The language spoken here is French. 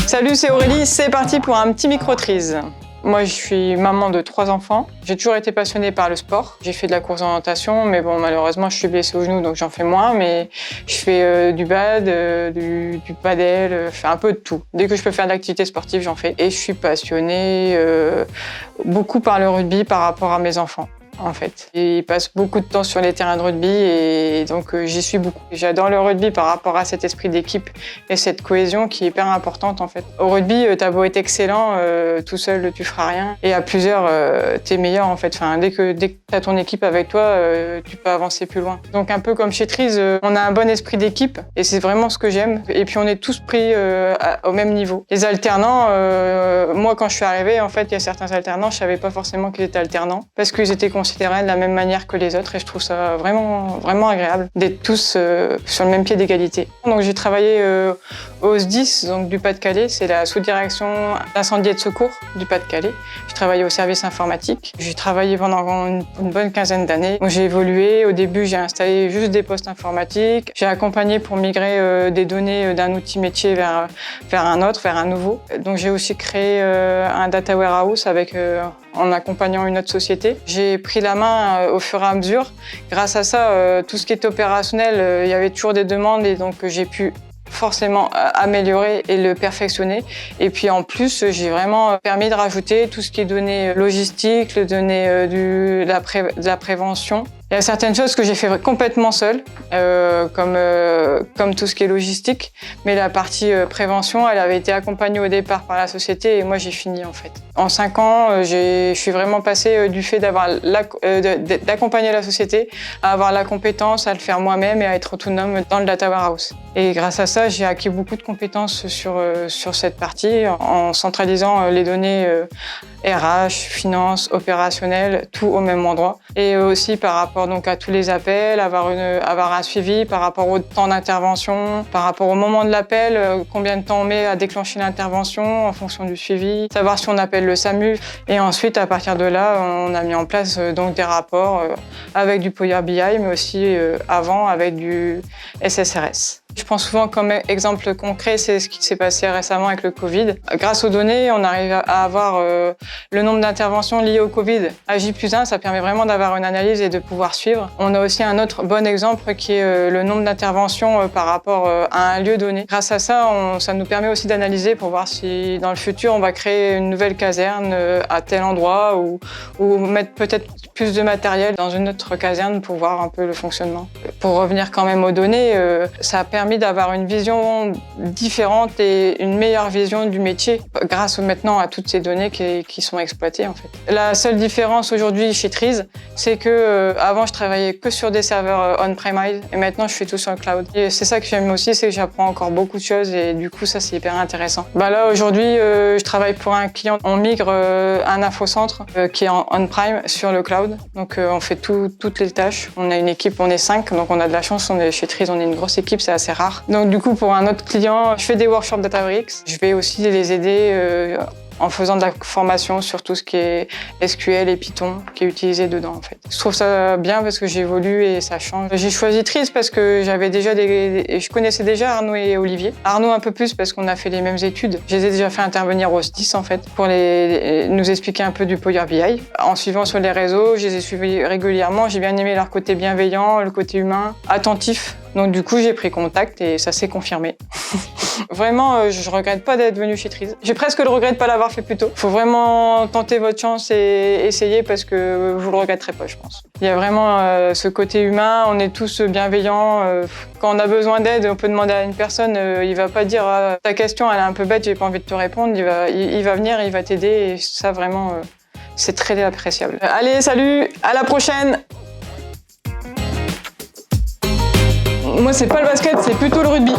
Salut, c'est Aurélie, c'est parti pour un petit micro-trise. Moi, je suis maman de 3 enfants. J'ai toujours été passionnée par le sport. J'ai fait de la course d'orientation, mais bon, malheureusement, je suis blessée au genou, donc j'en fais moins. Mais je fais du bad, du padel, je fais un peu de tout. Dès que je peux faire de l'activité sportive, j'en fais. Et je suis passionnée beaucoup par le rugby par rapport à mes enfants. En fait. Ils passent beaucoup de temps sur les terrains de rugby et donc j'y suis beaucoup. J'adore le rugby par rapport à cet esprit d'équipe et cette cohésion qui est hyper importante en fait. Au rugby, t'as beau être excellent, tout seul tu feras rien et à plusieurs, t'es meilleur en fait. Enfin, dès que t'as ton équipe avec toi, tu peux avancer plus loin. Donc un peu comme chez Trise, on a un bon esprit d'équipe et c'est vraiment ce que j'aime. Et puis on est tous pris au même niveau. Les alternants, moi quand je suis arrivée, en fait, il y a certains alternants, je savais pas forcément qu'ils étaient alternants parce qu'ils étaient considérés de la même manière que les autres et je trouve ça vraiment agréable d'être tous sur le même pied d'égalité. Donc j'ai travaillé au SDIS, donc du Pas-de-Calais, c'est la sous-direction d'incendie et de secours du Pas-de-Calais. J'ai travaillé au service informatique. J'ai travaillé pendant une bonne quinzaine d'années. J'ai évolué. Au début, j'ai installé juste des postes informatiques. J'ai accompagné pour migrer des données d'un outil métier vers un autre, vers un nouveau. Donc j'ai aussi créé un data warehouse en accompagnant une autre société. J'ai pris la main au fur et à mesure. Grâce à ça, tout ce qui est opérationnel, il y avait toujours des demandes et donc j'ai pu forcément améliorer et le perfectionner. Et puis en plus, j'ai vraiment permis de rajouter tout ce qui est données logistiques, les données de la prévention. Il y a certaines choses que j'ai fait complètement seule, comme tout ce qui est logistique, mais la partie prévention, elle avait été accompagnée au départ par la société et moi j'ai fini en fait. En 5 ans, je suis vraiment passée du fait d'accompagner la société à avoir la compétence, à le faire moi-même et à être autonome dans le data warehouse. Et grâce à ça, j'ai acquis beaucoup de compétences sur cette partie en centralisant les données RH, finance, opérationnel, tout au même endroit. Et aussi par rapport donc à tous les appels, avoir un suivi par rapport au temps d'intervention, par rapport au moment de l'appel, combien de temps on met à déclencher l'intervention en fonction du suivi, savoir si on appelle le SAMU. Et ensuite, à partir de là, on a mis en place donc des rapports avec du Power BI, mais aussi avant avec du SSRS. Je prends souvent comme exemple concret, c'est ce qui s'est passé récemment avec le Covid. Grâce aux données, on arrive à avoir le nombre d'interventions liées au Covid. À J+1, ça permet vraiment d'avoir une analyse et de pouvoir suivre. On a aussi un autre bon exemple qui est le nombre d'interventions par rapport à un lieu donné. Grâce à ça, ça nous permet aussi d'analyser pour voir si dans le futur, on va créer une nouvelle caserne à tel endroit ou mettre peut-être plus de matériel dans une autre caserne pour voir un peu le fonctionnement. Pour revenir quand même aux données, ça a permis d'avoir une vision différente et une meilleure vision du métier grâce maintenant à toutes ces données qui sont exploitées en fait. La seule différence aujourd'hui chez Trise, c'est que avant je travaillais que sur des serveurs on-premise et maintenant je fais tout sur le cloud. Et c'est ça que j'aime aussi, c'est que j'apprends encore beaucoup de choses et du coup ça c'est hyper intéressant. Là aujourd'hui je travaille pour un client, on migre un infocentre qui est en on-prime sur le cloud. Donc on fait toutes les tâches. On a une équipe, on est 5, donc on a de la chance, chez Trise on est une grosse équipe, c'est assez rare. Donc du coup pour un autre client, je fais des workshops Databricks. Je vais aussi les aider en faisant de la formation sur tout ce qui est SQL et Python qui est utilisé dedans en fait. Je trouve ça bien parce que j'évolue et ça change. J'ai choisi Trise parce que j'avais déjà je connaissais déjà Arnaud et Olivier. Arnaud un peu plus parce qu'on a fait les mêmes études. Je les ai déjà fait intervenir au SDIS en fait pour nous expliquer un peu du Power BI. En suivant sur les réseaux, je les ai suivis régulièrement. J'ai bien aimé leur côté bienveillant, le côté humain, attentif. Donc du coup, j'ai pris contact et ça s'est confirmé. Vraiment, je regrette pas d'être venue chez Trise. J'ai presque le regret de pas l'avoir fait plus tôt. Faut vraiment tenter votre chance et essayer parce que vous le regretterez pas, je pense. Il y a vraiment ce côté humain, on est tous bienveillants. Quand on a besoin d'aide, on peut demander à une personne, il va pas dire ta question elle est un peu bête, j'ai pas envie de te répondre. Il va venir, il va t'aider et ça vraiment, c'est très appréciable. Allez, salut, à la prochaine! Moi, c'est pas le basket, c'est plutôt le rugby.